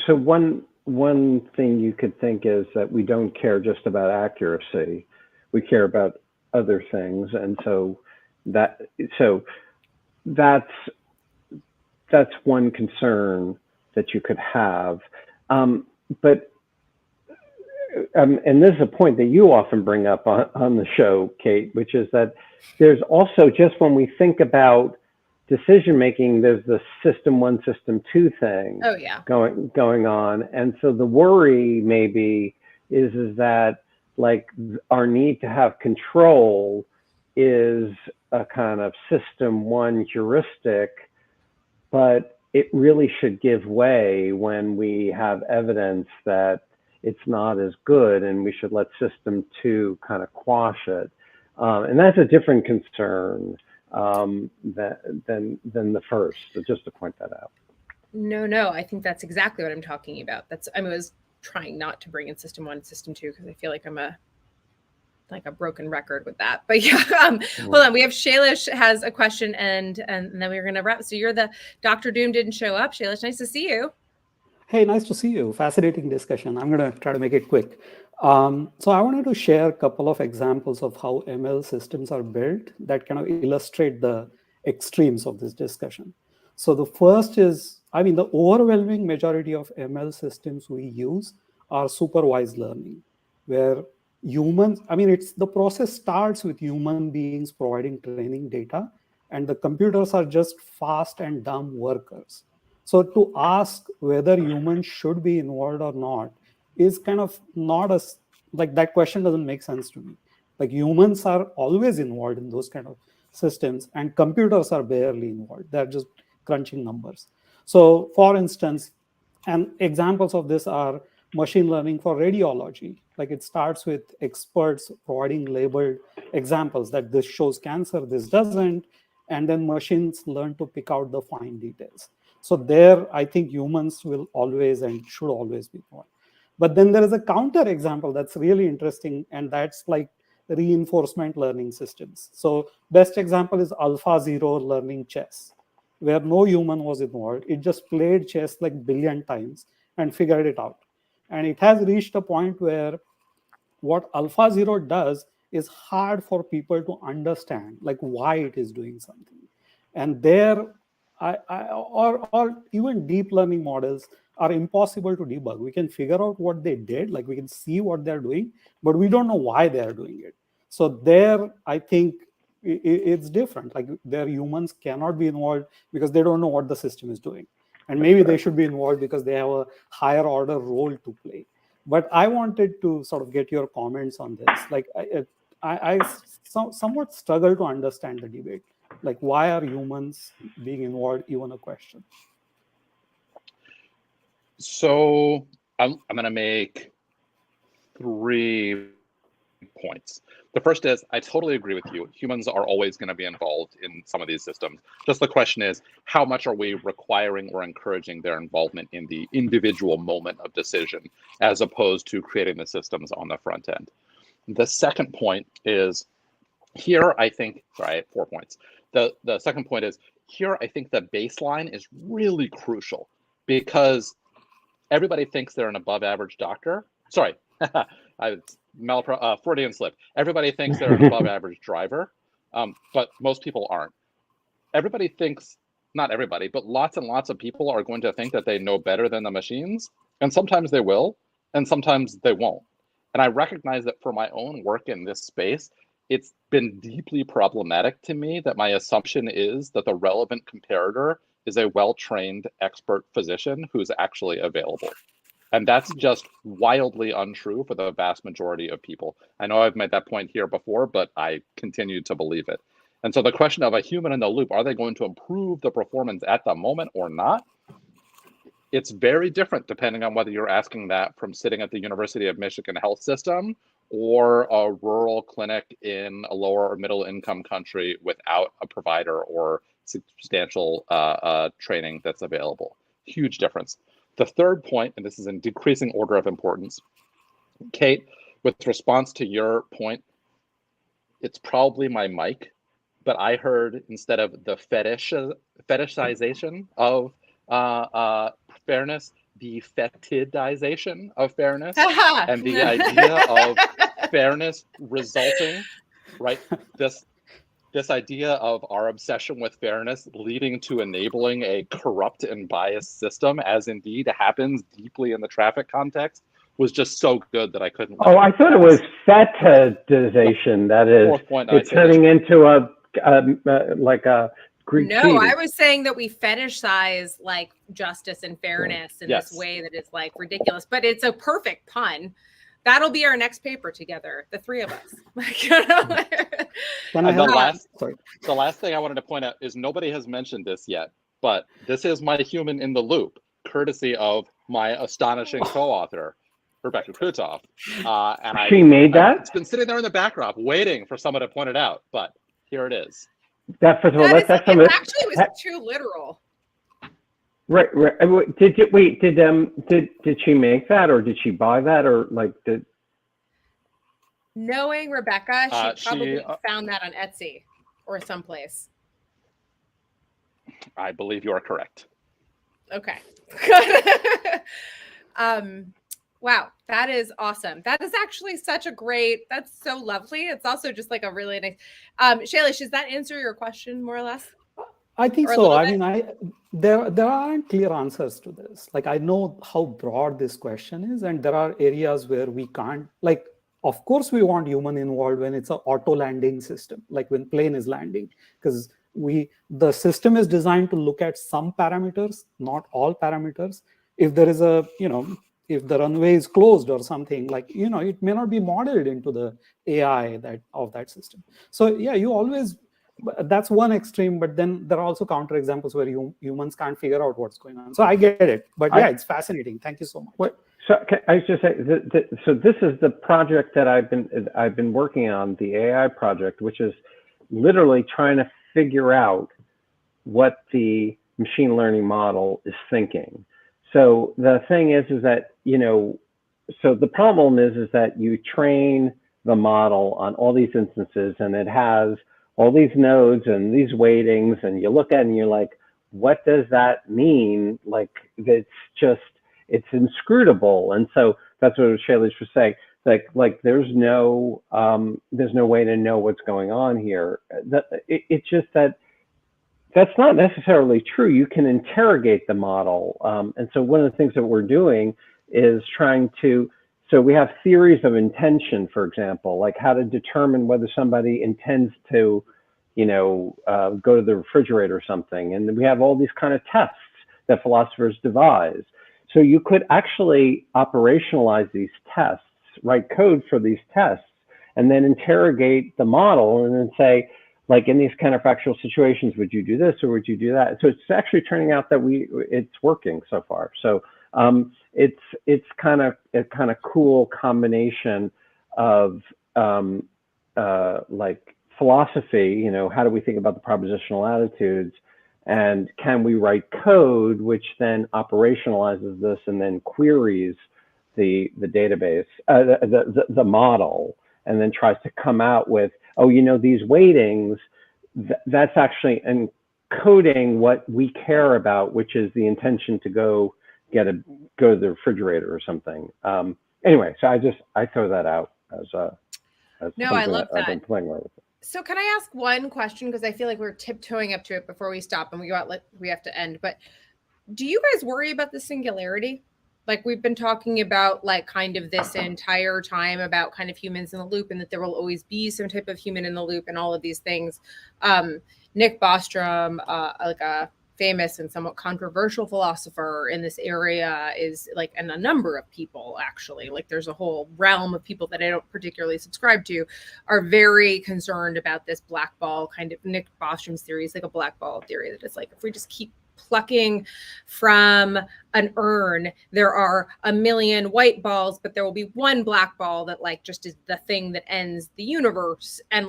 one thing you could think is that we don't care just about accuracy. We care about other things. And so that's one concern that you could have. But and this is a point that you often bring up on the show, Kate, which is that there's also, just when we think about decision making, there's the system one, system two thing going on. And so the worry maybe is that like our need to have control is a kind of system one heuristic, but it really should give way when we have evidence that it's not as good, and we should let system two kind of quash it. And that's a different concern than the first. So just to point that out. No, I think that's exactly what I'm talking about. I was trying not to bring in system one, system two, because I feel like I'm a broken record with that. But yeah, hold on. We have Shailesh has a question, and then we're gonna wrap. So you're the Dr. Doom didn't show up. Shailesh, nice to see you. Hey, nice to see you. Fascinating discussion. I'm going to try to make it quick. So I wanted to share a couple of examples of how ML systems are built that kind of illustrate the extremes of this discussion. So the first is, the overwhelming majority of ML systems we use are supervised learning, where humans, the process starts with human beings providing training data, and the computers are just fast and dumb workers. So to ask whether humans should be involved or not, is kind of not as, like, that question doesn't make sense to me. Like, humans are always involved in those kind of systems, and computers are barely involved. They're just crunching numbers. So for instance, and examples of this are machine learning for radiology. Like, it starts with experts providing labeled examples that this shows cancer, this doesn't, and then machines learn to pick out the fine details. So there, I think humans will always and should always be involved. But then there is a counter example that's really interesting, and that's like reinforcement learning systems. So best example is AlphaZero learning chess, where no human was involved. It just played chess like billion times and figured it out. And it has reached a point where what AlphaZero does is hard for people to understand, like why it is doing something. And there, or even deep learning models are impossible to debug. We can figure out what they did, like we can see what they're doing, but we don't know why they're doing it. So there, I think it's different. Like, their humans cannot be involved because they don't know what the system is doing. And maybe they should be involved because they have a higher order role to play. But I wanted to sort of get your comments on this. Like, I somewhat struggle to understand the debate. Like, why are humans being involved even a question? So I'm going to make 3 points. The first is, I totally agree with you. Humans are always going to be involved in some of these systems. Just the question is, how much are we requiring or encouraging their involvement in the individual moment of decision, as opposed to creating the systems on the front end? The second point is, here I think, sorry, I have 4 points. The second point is, here I think the baseline is really crucial, because everybody thinks they're an above average doctor. Sorry, Freudian slip. Everybody thinks they're an above average driver, but most people aren't. Everybody thinks, not everybody, but lots and lots of people are going to think that they know better than the machines. And sometimes they will, and sometimes they won't. And I recognize that for my own work in this space, it's been deeply problematic to me that my assumption is that the relevant comparator is a well-trained expert physician who's actually available. And that's just wildly untrue for the vast majority of people. I know I've made that point here before, but I continue to believe it. And so the question of a human in the loop, are they going to improve the performance at the moment or not? It's very different depending on whether you're asking that from sitting at the University of Michigan health system or a rural clinic in a lower or middle income country without a provider or substantial training that's available. Huge difference. The third point, and this is in decreasing order of importance, Kate, with response to your point, it's probably my mic, but I heard, instead of the fetishization of fairness, the fetidization of fairness, and the idea of fairness resulting, right? This idea of our obsession with fairness leading to enabling a corrupt and biased system, as indeed happens deeply in the traffic context, was just so good that I couldn't. Oh, I thought it was fetidization. That is, it's turning into a like a Greek No, cheese. I was saying that we fetishize like justice and fairness in this way that is like ridiculous, but it's a perfect pun. That'll be our next paper together, the three of us. The last thing I wanted to point out is nobody has mentioned this yet, but this is my human in the loop, courtesy of my astonishing co-author, Rebecca Crootof. And she made that? It's been sitting there in the backdrop waiting for someone to point it out, but here it is. That, first of all, it actually was too literal. Right. Did she make that, or did she buy that, or like did? Knowing Rebecca, she probably found that on Etsy or someplace. I believe you are correct. Okay. Wow, that is awesome. That is actually such a great. That's so lovely. It's also just like a really nice. Shailesh, does that answer your question more or less? I think so. I mean, there aren't clear answers to this. Like, I know how broad this question is, and there are areas where we can't. Like, of course, we want human involved when it's an auto landing system, like when plane is landing, because the system is designed to look at some parameters, not all parameters. If there is a if the runway is closed or something, like, it may not be modeled into the AI of that system. So yeah, you always, that's one extreme, but then there are also counter examples where humans can't figure out what's going on. So I get it, but yeah, it's fascinating. Thank you so much. So I was just saying, so this is the project that I've been working on, the AI project, which is literally trying to figure out what the machine learning model is thinking. So the thing is that, so the problem is that you train the model on all these instances, and it has all these nodes and these weightings, and you look at it and you're like, what does that mean? Like, it's inscrutable. And so that's what Shailesh was saying. Like there's no way to know what's going on here. It's just that that's not necessarily true. You can interrogate the model. And so one of the things that we're doing is so we have theories of intention, for example, like how to determine whether somebody intends to, go to the refrigerator or something. And we have all these kind of tests that philosophers devise. So you could actually operationalize these tests, write code for these tests, and then interrogate the model and then say, like, in these counterfactual situations, would you do this or would you do that? So it's actually turning out that it's working so far. So it's kind of a cool combination of like philosophy, how do we think about the propositional attitudes, and can we write code which then operationalizes this and then queries the database, the model, and then tries to come out with, these weightings, that's actually encoding what we care about, which is the intention to go to the refrigerator or something. Anyway, so I throw that out as I love that. I've been playing with it. So can I ask one question? Because I feel like we're tiptoeing up to it before we stop and we have to end. But do you guys worry about the singularity? Like, we've been talking about, like, kind of this entire time about kind of humans in the loop, and that there will always be some type of human in the loop and all of these things. Nick Bostrom, like a famous and somewhat controversial philosopher in this area, is like, and a number of people actually, like there's a whole realm of people that I don't particularly subscribe to, are very concerned about this black ball kind of. Nick Bostrom's theory is like a black ball theory, that it's like, if we just keep plucking from an urn, there are a million white balls, but there will be one black ball that like just is the thing that ends the universe, and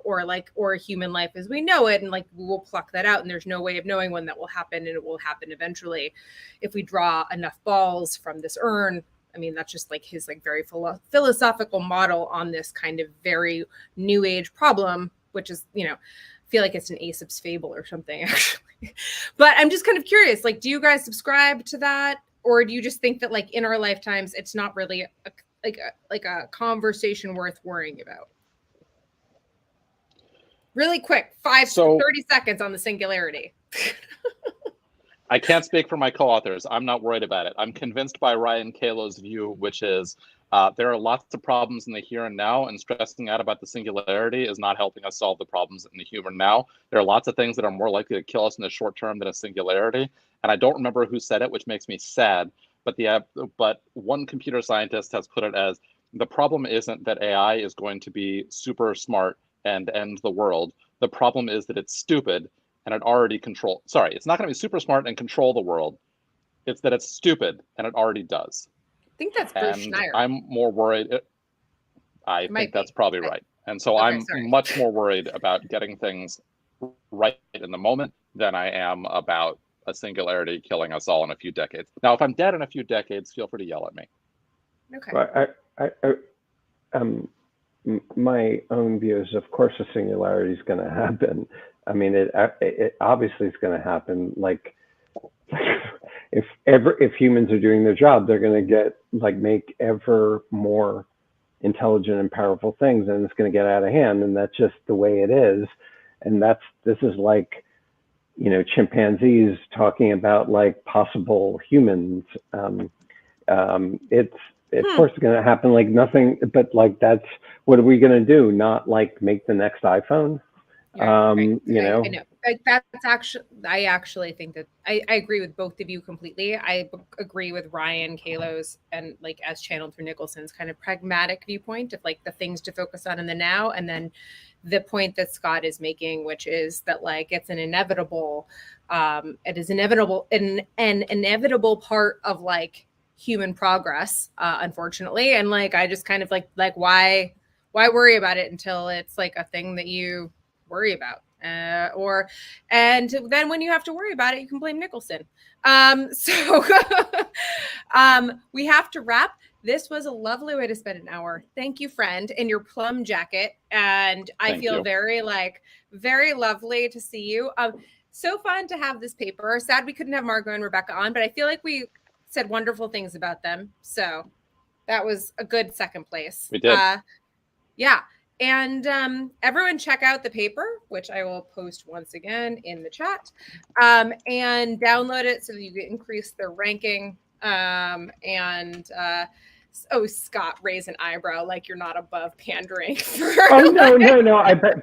or human life as we know it, and like we will pluck that out, and there's no way of knowing when that will happen, and it will happen eventually if we draw enough balls from this urn. I mean, that's just like his like very philosophical model on this kind of very new age problem, which is, feel like it's an Aesop's fable or something, actually. But I'm just kind of curious, like, do you guys subscribe to that? Or do you just think that, like, in our lifetimes, it's not really a conversation worth worrying about? Really quick, 30 seconds on the singularity. I can't speak for my co-authors. I'm not worried about it. I'm convinced by Ryan Calo's view, which is there are lots of problems in the here and now, and stressing out about the singularity is not helping us solve the problems in the here and now. There are lots of things that are more likely to kill us in the short term than a singularity. And I don't remember who said it, which makes me sad. But one computer scientist has put it as, the problem isn't that AI is going to be super smart and end the world. The problem is that it's stupid and it already it's not going to be super smart and control the world. It's that it's stupid and it already does. I think that's Bruce Schneier. I'm more worried. I think that's probably right. And so I'm much more worried about getting things right in the moment than I am about a singularity killing us all in a few decades. Now, if I'm dead in a few decades, feel free to yell at me. Okay. My own view is, of course, a singularity is going to happen. I mean, it obviously is going to happen. Like, if humans are doing their job, they're going to make ever more intelligent and powerful things, and it's going to get out of hand, and that's just the way it is. And this is like, chimpanzees talking about like possible humans. Of course it's going to happen, like nothing, but like what are we going to do? Not like make the next iPhone? Right. I know. Like that's actually, I actually think that I agree with both of you completely. I agree with Ryan Kalos and like as channeled through Nicholson's kind of pragmatic viewpoint of like the things to focus on in the now, and then the point that Scott is making, which is that like it's an inevitable, it is inevitable, an inevitable part of like human progress, unfortunately, and like I just kind of like why worry about it until it's like a thing that you worry about. And then when you have to worry about it, you can blame Nicholson. So we have to wrap. This was a lovely way to spend an hour. Thank you, friend, in your plum jacket. And I feel very lovely to see you. So fun to have this paper. Sad we couldn't have Margot and Rebecca on, but I feel like we said wonderful things about them. So that was a good second place. We did. Yeah. And everyone check out the paper, which I will post once again in the chat, and download it so that you can increase their ranking. Oh, Scott, raise an eyebrow like you're not above pandering. Oh, no.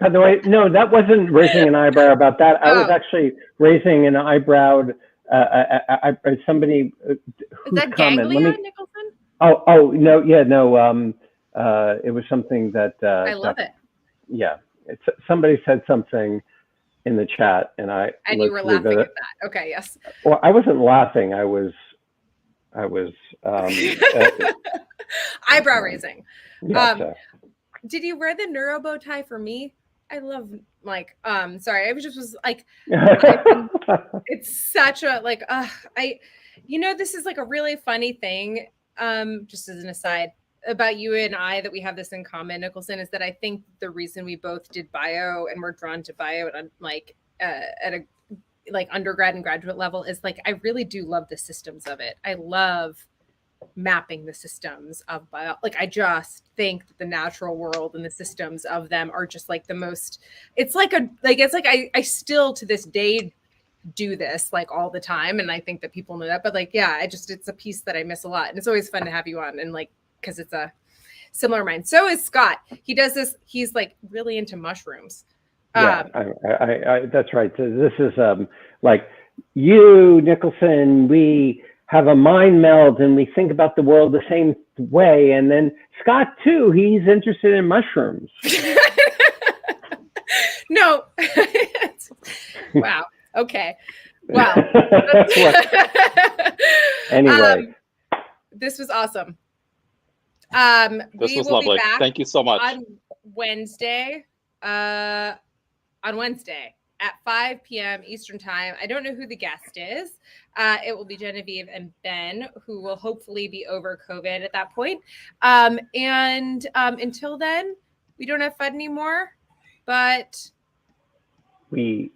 By the way, no, that wasn't raising an eyebrow about that. I was actually raising an eyebrow. Somebody whose Is that comment? ganglia, Nicholson? Oh, no, yeah, no. It was something that I love it. Yeah, somebody said something in the chat, and you were laughing at that. Okay, yes. Well, I wasn't laughing. I was eyebrow raising. Yeah, did you wear the neuro bow tie for me? I love like sorry, I was like it's such a like this is like a really funny thing. Just as an aside about you and I that we have this in common, Nicholson, is that I think the reason we both did bio and we're drawn to bio at a like undergrad and graduate level is like I really do love the systems of it. I love mapping the systems of bio. Like I just think that the natural world and the systems of them are just like the most. It's like I still to this day do this like all the time, and I think that people know that. But like yeah, it's a piece that I miss a lot, and it's always fun to have you on and like. Because it's a similar mind. So is Scott. He does this. He's like really into mushrooms. Yeah, that's right. So this is like you, Nicholson. We have a mind meld and we think about the world the same way. And then Scott too. He's interested in mushrooms. No. Wow. Okay. Wow. Anyway, this was awesome. This was lovely. Thank you so much. On Wednesday at 5 p.m. Eastern time. I don't know who the guest is. It will be Genevieve and Ben, who will hopefully be over COVID at that point. And until then, we don't have FUD anymore, but we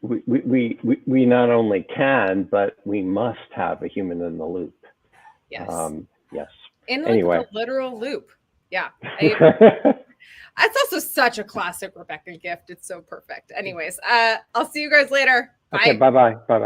not only can, but we must have a human in the loop. Yes. Yes. In like anyway. a literal loop. Yeah. That's also such a classic Rebecca gift. It's so perfect. Anyways, I'll see you guys later. Bye. Okay, bye-bye. Bye-bye.